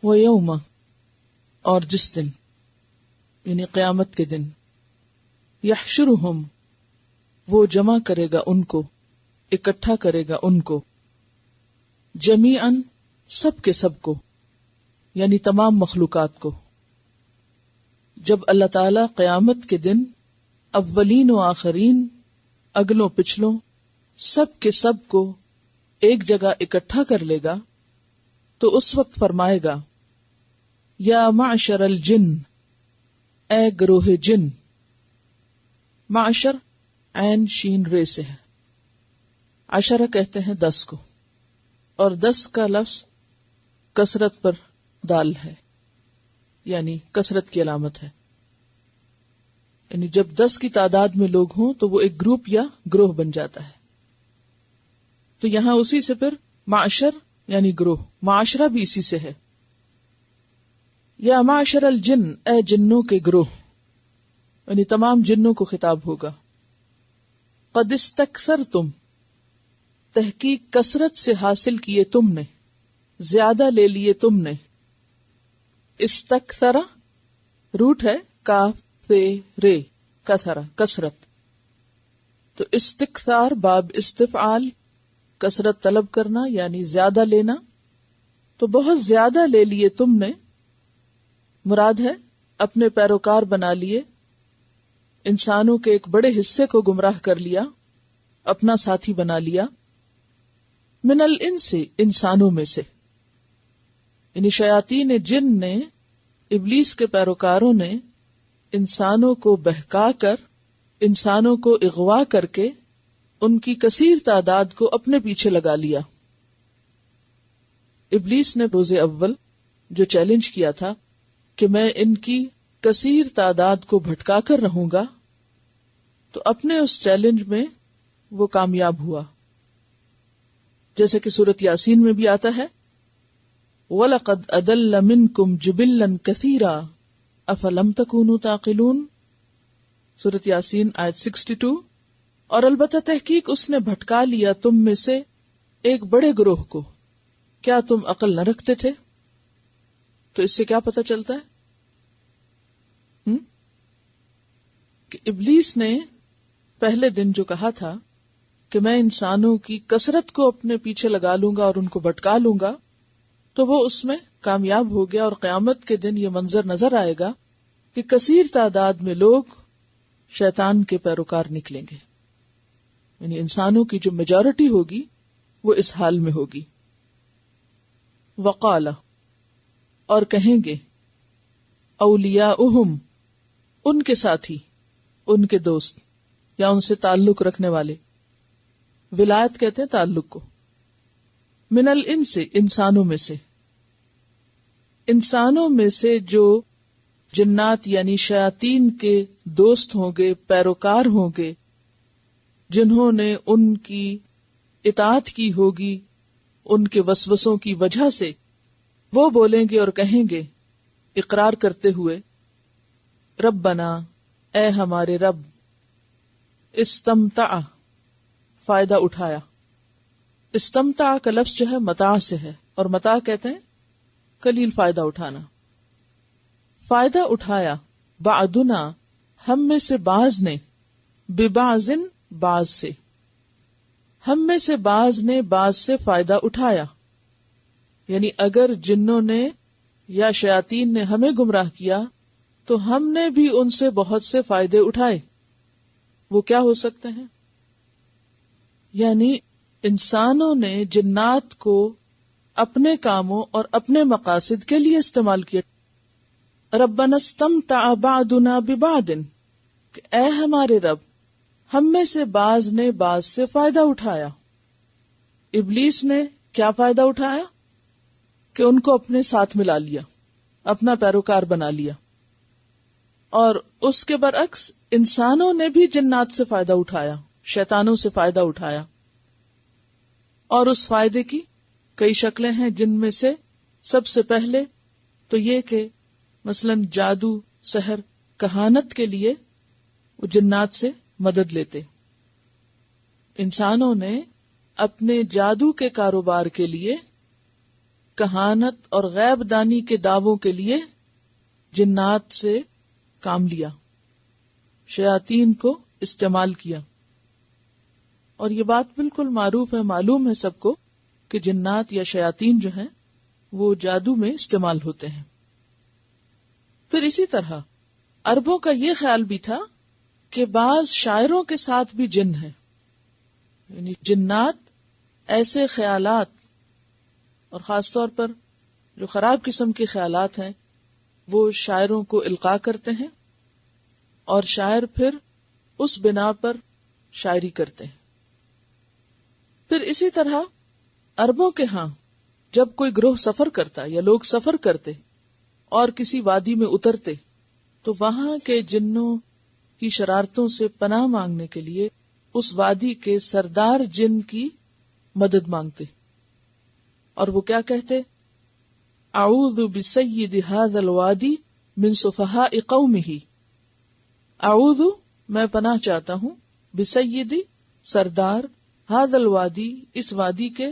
وَيَوْمَ، اور جس دن، یعنی قیامت کے دن، یحشرہم، وہ جمع کرے گا ان کو، اکٹھا کرے گا ان کو، جمیعاً، سب کے سب کو، یعنی تمام مخلوقات کو. جب اللہ تعالی قیامت کے دن اولین و آخرین، اگلوں پچھلوں، سب کے سب کو ایک جگہ اکٹھا کر لے گا تو اس وقت فرمائے گا، یا معشر الجن، اے گروہ جن. معشر عین شین رے سے ہے، عشرہ کہتے ہیں 10 کو، اور 10 کا لفظ کثرت پر دال ہے، یعنی کثرت کی علامت ہے. یعنی جب 10 کی تعداد میں لوگ ہوں تو وہ ایک گروپ یا گروہ بن جاتا ہے. تو یہاں اسی سے پھر معشر یعنی گروہ، معاشرہ بھی اسی سے ہے. یا معشر الجن، اے جنوں کے گروہ، یعنی تمام جنوں کو خطاب ہوگا. قد استکثرتم، تحقیق کثرت سے حاصل کیے تم نے، زیادہ لے لیے تم نے. استکثر روٹ ہے کاف سے رے، کثرہ کثرت. تو استکثار باب استفعال، کثرت طلب کرنا یعنی زیادہ لینا. تو بہت زیادہ لے لیے تم نے، مراد ہے اپنے پیروکار بنا لیے، انسانوں کے ایک بڑے حصے کو گمراہ کر لیا، اپنا ساتھی بنا لیا. من الانس، انسانوں میں سے، یعنی شیاطین جن نے، ابلیس کے پیروکاروں نے انسانوں کو بہکا کر، انسانوں کو اغوا کر کے ان کی کثیر تعداد کو اپنے پیچھے لگا لیا. ابلیس نے روز اول جو چیلنج کیا تھا کہ میں ان کی کثیر تعداد کو بھٹکا کر رہوں گا، تو اپنے اس چیلنج میں وہ کامیاب ہوا. جیسے کہ سورۃ یاسین میں بھی آتا ہے، وَلَقَدْ أَضَلَّ مِنْكُمْ جُبِلًّا كَثِيرًا أَفَلَمْ تَكُونُوا تَعْقِلُونَ، سورۃ یاسین آیت 62. اور البتہ تحقیق اس نے بھٹکا لیا تم میں سے ایک بڑے گروہ کو، کیا تم عقل نہ رکھتے تھے؟ تو اس سے کیا پتہ چلتا ہے کہ ابلیس نے پہلے دن جو کہا تھا کہ میں انسانوں کی کثرت کو اپنے پیچھے لگا لوں گا اور ان کو بھٹکا لوں گا، تو وہ اس میں کامیاب ہو گیا. اور قیامت کے دن یہ منظر نظر آئے گا کہ کثیر تعداد میں لوگ شیطان کے پیروکار نکلیں گے، یعنی انسانوں کی جو میجورٹی ہوگی وہ اس حال میں ہوگی. وقال، اور کہیں گے، اولیاؤہم، ان کے ساتھی، ان کے دوست یا ان سے تعلق رکھنے والے، ولایت کہتے ہیں تعلق کو، من الانس، انسانوں میں سے، انسانوں میں سے جو جنات یعنی شیاطین کے دوست ہوں گے، پیروکار ہوں گے، جنہوں نے ان کی اطاعت کی ہوگی ان کے وسوسوں کی وجہ سے، وہ بولیں گے اور کہیں گے اقرار کرتے ہوئے، ربنا، اے ہمارے رب، استمتع، فائدہ اٹھایا. استمتع کا لفظ جو ہے متاع سے ہے، اور متاع کہتے ہیں قلیل فائدہ اٹھانا. فائدہ اٹھایا بعدنا، ہم میں سے بعض نے، ببعضن، بعض سے، ہم میں سے بعض نے بعض سے فائدہ اٹھایا. یعنی اگر جنوں نے یا شیاطین نے ہمیں گمراہ کیا تو ہم نے بھی ان سے بہت سے فائدے اٹھائے. وہ کیا ہو سکتے ہیں؟ یعنی انسانوں نے جنات کو اپنے کاموں اور اپنے مقاصد کے لیے استعمال کیا. ربنا استمتع بعضنا ببعض، کہ اے ہمارے رب، ہم میں سے بعض نے بعض سے فائدہ اٹھایا. ابلیس نے کیا فائدہ اٹھایا؟ کہ ان کو اپنے ساتھ ملا لیا، اپنا پیروکار بنا لیا. اور اس کے برعکس انسانوں نے بھی جنات سے فائدہ اٹھایا، شیطانوں سے فائدہ اٹھایا. اور اس فائدے کی کئی شکلیں ہیں، جن میں سے سب سے پہلے تو یہ کہ مثلاً جادو، سحر، کہانت کے لیے وہ جنات سے مدد لیتے. انسانوں نے اپنے جادو کے کاروبار کے لیے کہانت اور غیب دانی کے دعووں کے لیے جنات سے کام لیا، شیاطین کو استعمال کیا. اور یہ بات بالکل معروف ہے، معلوم ہے سب کو کہ جنات یا شیاطین جو ہیں وہ جادو میں استعمال ہوتے ہیں. پھر اسی طرح عربوں کا یہ خیال بھی تھا کہ بعض شاعروں کے ساتھ بھی جن ہیں، یعنی جنات ایسے خیالات اور خاص طور پر جو خراب قسم کے خیالات ہیں وہ شاعروں کو القاء کرتے ہیں اور شاعر پھر اس بنا پر شاعری کرتے ہیں. پھر اسی طرح عربوں کے ہاں جب کوئی گروہ سفر کرتا یا لوگ سفر کرتے اور کسی وادی میں اترتے تو وہاں کے جنوں کی شرارتوں سے پناہ مانگنے کے لیے اس وادی کے سردار جن کی مدد مانگتے، اور وہ کیا کہتے؟ اعوذ بسید ھذا الوادی من سفہاء قومہ. اعوذ میں پناہ چاہتا ہوں، بسید سردار، ھذا الوادی اس وادی کے،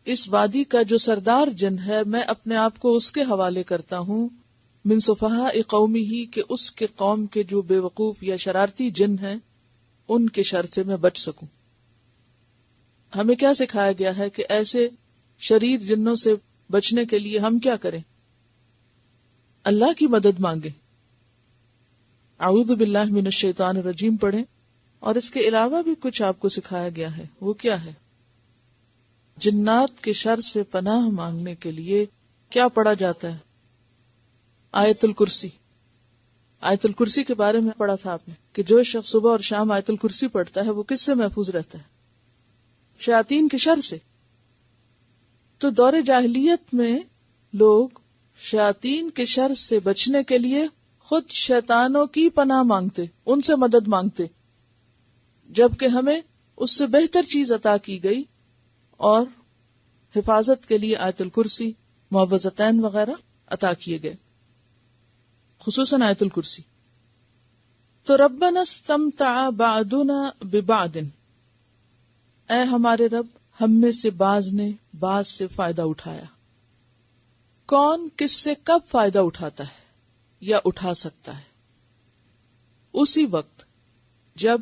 اس وادی کا جو سردار جن ہے میں اپنے آپ کو اس کے حوالے کرتا ہوں، من سفہاء قومہ کہ اس کے قوم کے جو بے وقوف یا شرارتی جن ہیں ان کے شر سے میں بچ سکوں. ہمیں کیا سکھایا گیا ہے کہ ایسے شریر جنوں سے بچنے کے لیے ہم کیا کریں؟ اللہ کی مدد مانگیں، اعوذ باللہ من الشیطان الرجیم پڑھیں. اور اس کے علاوہ بھی کچھ آپ کو سکھایا گیا ہے. وہ کیا ہے؟ جنات کے شر سے پناہ مانگنے کے لیے کیا پڑھا جاتا ہے؟ آیت الکرسی. آیت الکرسی کے بارے میں پڑھا تھا آپ نے کہ جو شخص صبح اور شام آیت الکرسی پڑھتا ہے وہ کس سے محفوظ رہتا ہے؟ شیاطین کے شر سے. تو دور جاہلیت میں لوگ شیاطین کے شر سے بچنے کے لیے خود شیطانوں کی پناہ مانگتے، ان سے مدد مانگتے، جبکہ ہمیں اس سے بہتر چیز عطا کی گئی اور حفاظت کے لیے آیت الکرسی، معوذتین وغیرہ عطا کیے گئے، خصوصاً آیت الکرسی. تو ربنا استمتع بعضنا ببعض، اے ہمارے رب ہم میں سے بعض نے بعض سے فائدہ اٹھایا. کون کس سے کب فائدہ اٹھاتا ہے یا اٹھا سکتا ہے؟ اسی وقت جب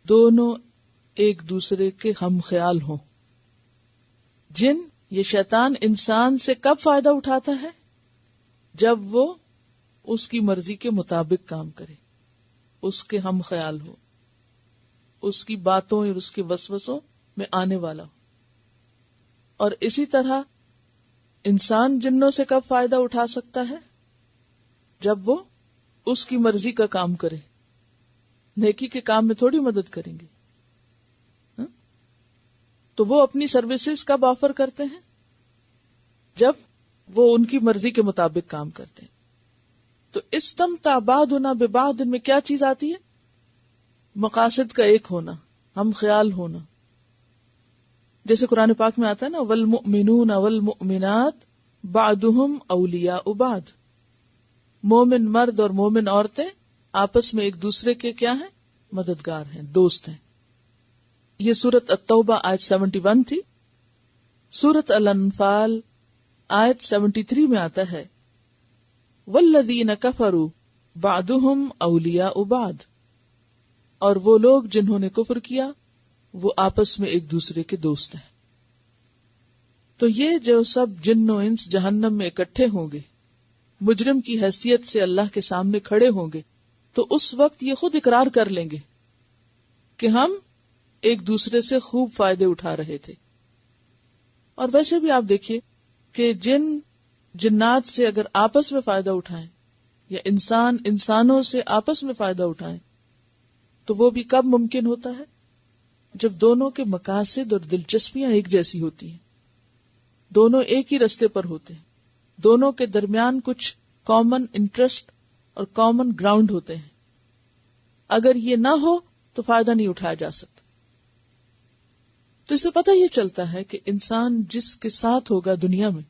دونوں ایک دوسرے کے ہم خیال ہوں. جن یہ شیطان انسان سے کب فائدہ اٹھاتا ہے؟ جب وہ اس کی مرضی کے مطابق کام کرے، اس کے ہم خیال ہو، اس کی باتوں اور اس کے وسوسوں میں آنے والا ہو. اور اسی طرح انسان جنوں سے کب فائدہ اٹھا سکتا ہے؟ جب وہ اس کی مرضی کا کام کرے. نیکی کے کام میں تھوڑی مدد کریں گے. تو وہ اپنی سروسز کب آفر کرتے ہیں؟ جب وہ ان کی مرضی کے مطابق کام کرتے ہیں. تو استمتع بعضنا ببعض میں کیا چیز آتی ہے؟ مقاصد کا ایک ہونا، ہم خیال ہونا. جیسے قرآن پاک میں آتا ہے نا، والمؤمنون والمؤمنات بعضهم اولیاء بعض. مومن مرد اور مومن عورتیں آپس میں ایک دوسرے کے کیا ہیں؟ مددگار ہیں، دوست ہیں. یہ سورۃ التوبہ آیت 71 تھی. سورۃ الانفال آیت 73 میں آتا ہے والذین کفروا بعضهم اولیاء بعض، اور وہ لوگ جنہوں نے کفر کیا وہ آپس میں ایک دوسرے کے دوست ہیں. تو یہ جو سب جن و انس جہنم میں اکٹھے ہوں گے، مجرم کی حیثیت سے اللہ کے سامنے کھڑے ہوں گے، تو اس وقت یہ خود اقرار کر لیں گے کہ ہم ایک دوسرے سے خوب فائدے اٹھا رہے تھے. اور ویسے بھی آپ دیکھیے کہ جنات سے اگر آپس میں فائدہ اٹھائیں یا انسان انسانوں سے آپس میں فائدہ اٹھائیں تو وہ بھی کب ممکن ہوتا ہے؟ جب دونوں کے مقاصد اور دلچسپیاں ایک جیسی ہوتی ہیں، دونوں ایک ہی رستے پر ہوتے ہیں، دونوں کے درمیان کچھ کامن انٹرسٹ اور کامن گراؤنڈ ہوتے ہیں. اگر یہ نہ ہو تو فائدہ نہیں اٹھایا جا سکتا. تو اس سے پتہ یہ چلتا ہے کہ انسان جس کے ساتھ ہوگا دنیا میں،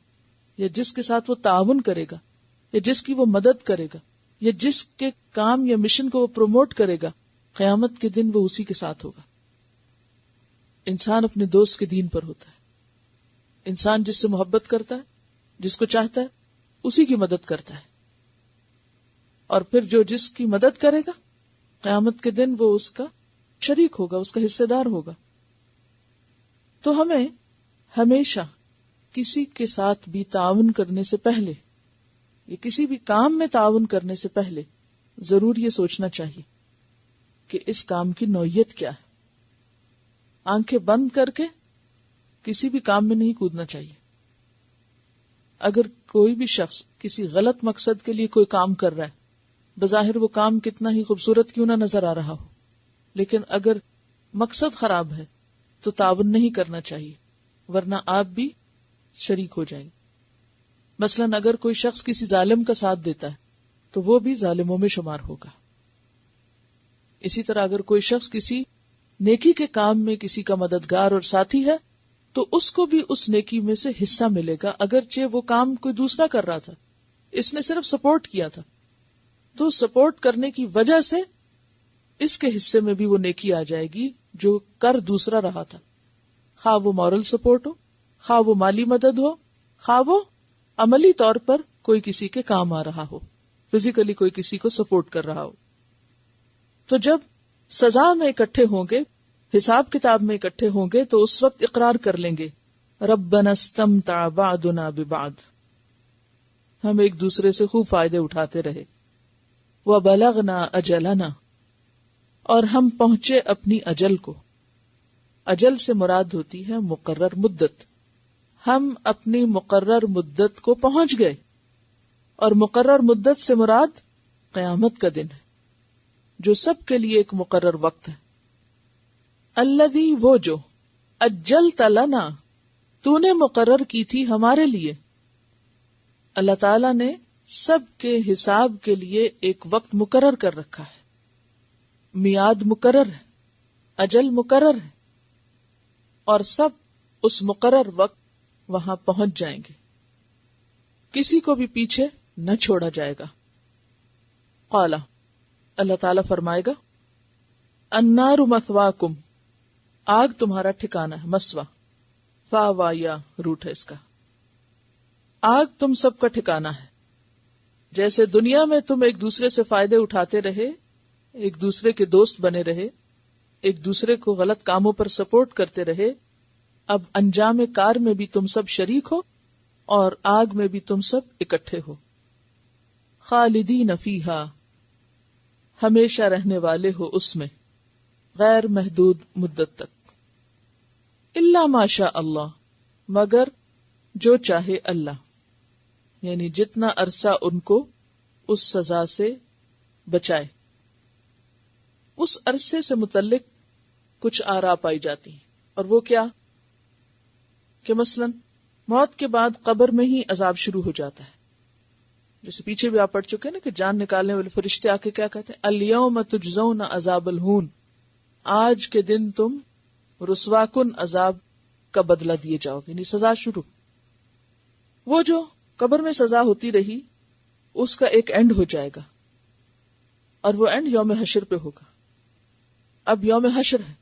یا جس کے ساتھ وہ تعاون کرے گا، یا جس کی وہ مدد کرے گا، یا جس کے کام یا مشن کو وہ پروموٹ کرے گا، قیامت کے دن وہ اسی کے ساتھ ہوگا. انسان اپنے دوست کے دین پر ہوتا ہے، انسان جس سے محبت کرتا ہے، جس کو چاہتا ہے، اسی کی مدد کرتا ہے، اور پھر جو جس کی مدد کرے گا قیامت کے دن وہ اس کا شریک ہوگا، اس کا حصے دار ہوگا۔ تو ہمیں ہمیشہ کسی کے ساتھ بھی تعاون کرنے سے پہلے یا کسی بھی کام میں تعاون کرنے سے پہلے ضرور یہ سوچنا چاہیے کہ اس کام کی نوعیت کیا ہے۔ آنکھیں بند کر کے کسی بھی کام میں نہیں کودنا چاہیے۔ اگر کوئی بھی شخص کسی غلط مقصد کے لیے کوئی کام کر رہا ہے، بظاہر وہ کام کتنا ہی خوبصورت کیوں نہ نظر آ رہا ہو، لیکن اگر مقصد خراب ہے تو تعاون نہیں کرنا چاہیے، ورنہ آپ بھی شریک ہو جائیں گے۔ مثلاً اگر کوئی شخص کسی ظالم کا ساتھ دیتا ہے تو وہ بھی ظالموں میں شمار ہوگا۔ اسی طرح اگر کوئی شخص کسی نیکی کے کام میں کسی کا مددگار اور ساتھی ہے تو اس کو بھی اس نیکی میں سے حصہ ملے گا، اگرچہ وہ کام کوئی دوسرا کر رہا تھا، اس نے صرف سپورٹ کیا تھا، تو سپورٹ کرنے کی وجہ سے اس کے حصے میں بھی وہ نیکی آ جائے گی جو کر دوسرا رہا تھا، خواہ وہ مورل سپورٹ ہو، خواہ وہ مالی مدد ہو، خواہ وہ عملی طور پر کوئی کسی کے کام آ رہا ہو، فزیکلی کوئی کسی کو سپورٹ کر رہا ہو۔ تو جب سزا میں اکٹھے ہوں گے، حساب کتاب میں اکٹھے ہوں گے، تو اس وقت اقرار کر لیں گے ربنا استمتع بعضنا ببعض، ہم ایک دوسرے سے خوب فائدے اٹھاتے رہے، وبلغنا اجلنا، اور ہم پہنچے اپنی اجل کو۔ اجل سے مراد ہوتی ہے مقرر مدت، ہم اپنی مقرر مدت کو پہنچ گئے، اور مقرر مدت سے مراد قیامت کا دن ہے جو سب کے لیے ایک مقرر وقت ہے۔ الذی، وہ جو، اجلت لنا، تو نے مقرر کی تھی ہمارے لیے۔ اللہ تعالیٰ نے سب کے حساب کے لیے ایک وقت مقرر کر رکھا ہے، میعاد مقرر ہے، اجل مقرر ہے، اور سب اس مقرر وقت وہاں پہنچ جائیں گے، کسی کو بھی پیچھے نہ چھوڑا جائے گا۔ قال، اللہ تعالیٰ فرمائے گا، النار مثواکم، آگ تمہارا ٹھکانہ ہے، مسوا، فا وا یا روٹ ہے اس کا، آگ تم سب کا ٹھکانہ ہے۔ جیسے دنیا میں تم ایک دوسرے سے فائدے اٹھاتے رہے، ایک دوسرے کے دوست بنے رہے، ایک دوسرے کو غلط کاموں پر سپورٹ کرتے رہے، اب انجام کار میں بھی تم سب شریک ہو اور آگ میں بھی تم سب اکٹھے ہو۔ خالدین فیہا، ہمیشہ رہنے والے ہو اس میں، غیر محدود مدت تک۔ الا ما شاء اللہ، مگر جو چاہے اللہ، یعنی جتنا عرصہ ان کو اس سزا سے بچائے۔ اس عرصے سے متعلق کچھ آراء پائی جاتی ہیں، اور وہ کیا کہ مثلاً موت کے بعد قبر میں ہی عذاب شروع ہو جاتا ہے، جیسے پیچھے بھی آپ پڑھ چکے نا کہ جان نکالنے والے فرشتے آ کے کیا کہتے ہیں، الیوم تجزون عذاب الہون، آج کے دن تم رسوا کن عذاب کا بدلہ دیے جاؤ گے، یعنی سزا شروع۔ وہ جو قبر میں سزا ہوتی رہی اس کا ایک اینڈ ہو جائے گا، اور وہ اینڈ یوم حشر پہ ہوگا۔ اب یوم حشر ہے،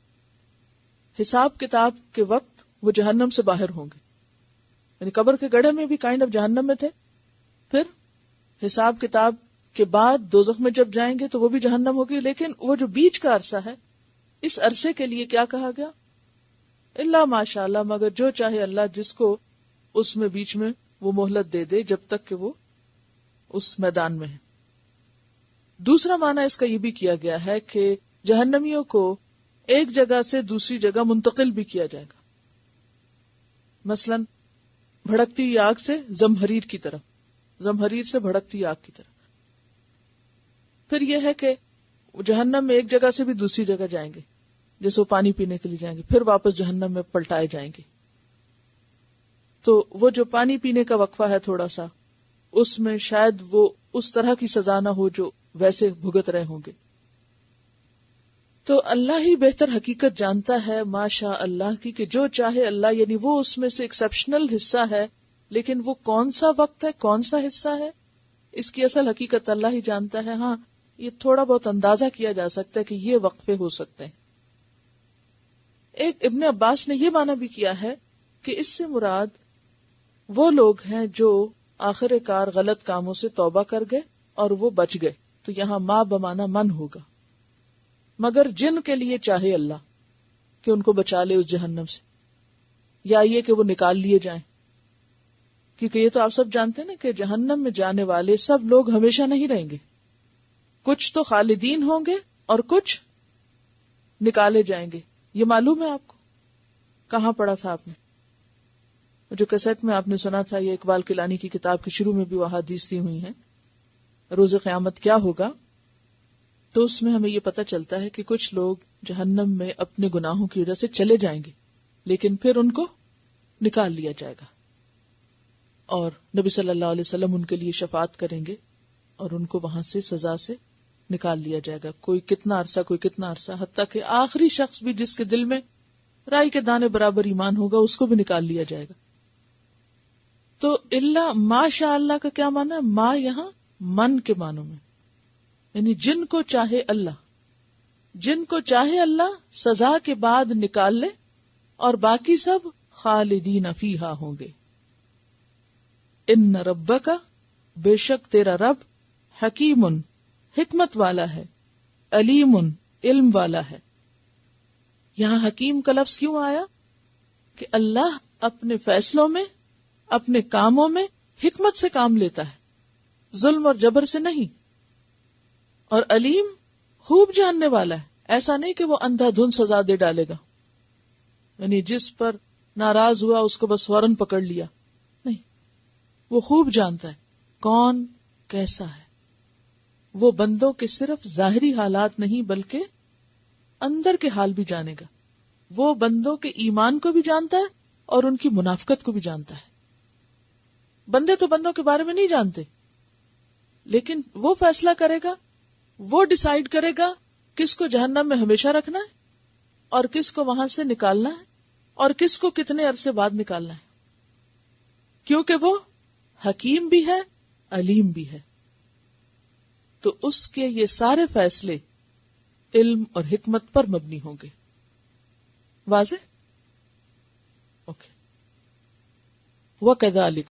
حساب کتاب کے وقت وہ جہنم سے باہر ہوں گے، یعنی قبر کے گڑھے میں بھی کائنڈ آف جہنم میں تھے، پھر حساب کتاب کے بعد دوزخ میں جب جائیں گے تو وہ بھی جہنم ہوگی، لیکن وہ جو بیچ کا عرصہ ہے، اس عرصے کے لیے کیا کہا گیا، الا ماشاء اللہ، مگر جو چاہے اللہ، جس کو اس میں بیچ میں وہ مہلت دے دے جب تک کہ وہ اس میدان میں ہے۔ دوسرا معنی اس کا یہ بھی کیا گیا ہے کہ جہنمیوں کو ایک جگہ سے دوسری جگہ منتقل بھی کیا جائے گا، مثلا بھڑکتی آگ سے زمہریر کی طرف، زمہریر سے بھڑکتی آگ کی طرف۔ پھر یہ ہے کہ جہنم میں ایک جگہ سے بھی دوسری جگہ جائیں گے، جیسے وہ پانی پینے کے لیے جائیں گے، پھر واپس جہنم میں پلٹائے جائیں گے۔ تو وہ جو پانی پینے کا وقفہ ہے تھوڑا سا، اس میں شاید وہ اس طرح کی سزا نہ ہو جو ویسے بھگت رہے ہوں گے۔ تو اللہ ہی بہتر حقیقت جانتا ہے ماشاء اللہ کی، کہ جو چاہے اللہ، یعنی وہ اس میں سے ایکسیپشنل حصہ ہے، لیکن وہ کون سا وقت ہے، کون سا حصہ ہے، اس کی اصل حقیقت اللہ ہی جانتا ہے۔ ہاں، یہ تھوڑا بہت اندازہ کیا جا سکتا ہے کہ یہ وقفے ہو سکتے ہیں۔ ایک ابن عباس نے یہ معنی بھی کیا ہے کہ اس سے مراد وہ لوگ ہیں جو آخر کار غلط کاموں سے توبہ کر گئے اور وہ بچ گئے. تو یہاں ما بمانا من ہوگا. مگر جن کے لیے چاہے اللہ کہ ان کو بچا لے اس جہنم سے، یا یہ کہ وہ نکال لیے جائیں. کیونکہ یہ تو آپ سب جانتے ہیں نا کہ جہنم میں جانے والے سب لوگ ہمیشہ نہیں رہیں گے. کچھ تو خالدین ہوں گے اور کچھ نکالے جائیں گے. یہ معلوم ہے آپ کو؟ کہاں پڑھا تھا آپ نے؟ جو کیسٹ میں آپ نے سنا تھا، یہ اقبال کیلانی کی کتاب کے شروع میں بھی وہ حدیث دی ہوئی ہیں، روز قیامت کیا ہوگا. تو اس میں ہمیں یہ پتہ چلتا ہے کہ کچھ لوگ جہنم میں اپنے گناہوں کی وجہ سے چلے جائیں گے، لیکن پھر ان کو نکال لیا جائے گا اور نبی صلی اللہ علیہ وسلم ان کے لیے شفاعت کریں گے اور ان کو وہاں سے سزا سے نکال لیا جائے گا. کوئی کتنا عرصہ، حتیٰ کہ آخری شخص بھی جس کے دل میں رائی کے دانے برابر ایمان ہوگا اس کو بھی نکال لیا جائے گا. تو اللہ ما شاء اللہ کا کیا معنی ہے؟ ما یہاں من کے معنوں میں، یعنی جن کو چاہے اللہ سزا کے بعد نکال لے اور باقی سب خالدین فیہا ہوں گے. ان ربک، بے شک تیرا رب، حکیم، حکمت والا ہے، علیم، علم والا ہے. یہاں حکیم کا لفظ کیوں آیا؟ کہ اللہ اپنے فیصلوں میں، اپنے کاموں میں حکمت سے کام لیتا ہے، ظلم اور جبر سے نہیں. اور علیم، خوب جاننے والا ہے. ایسا نہیں کہ وہ اندھا دھند سزا دے ڈالے گا، یعنی جس پر ناراض ہوا اس کو بس فوراً پکڑ لیا، نہیں. وہ خوب جانتا ہے کون کیسا ہے. وہ بندوں کے صرف ظاہری حالات نہیں بلکہ اندر کے حال بھی جانے گا. وہ بندوں کے ایمان کو بھی جانتا ہے اور ان کی منافقت کو بھی جانتا ہے. بندے تو بندوں کے بارے میں نہیں جانتے، لیکن وہ فیصلہ کرے گا، وہ ڈیسائیڈ کرے گا کس کو جہنم میں ہمیشہ رکھنا ہے اور کس کو وہاں سے نکالنا ہے اور کس کو کتنے عرصے بعد نکالنا ہے، کیونکہ وہ حکیم بھی ہے، علیم بھی ہے. تو اس کے یہ سارے فیصلے علم اور حکمت پر مبنی ہوں گے. واضح؟ اوکے. وَكَذَلِكَ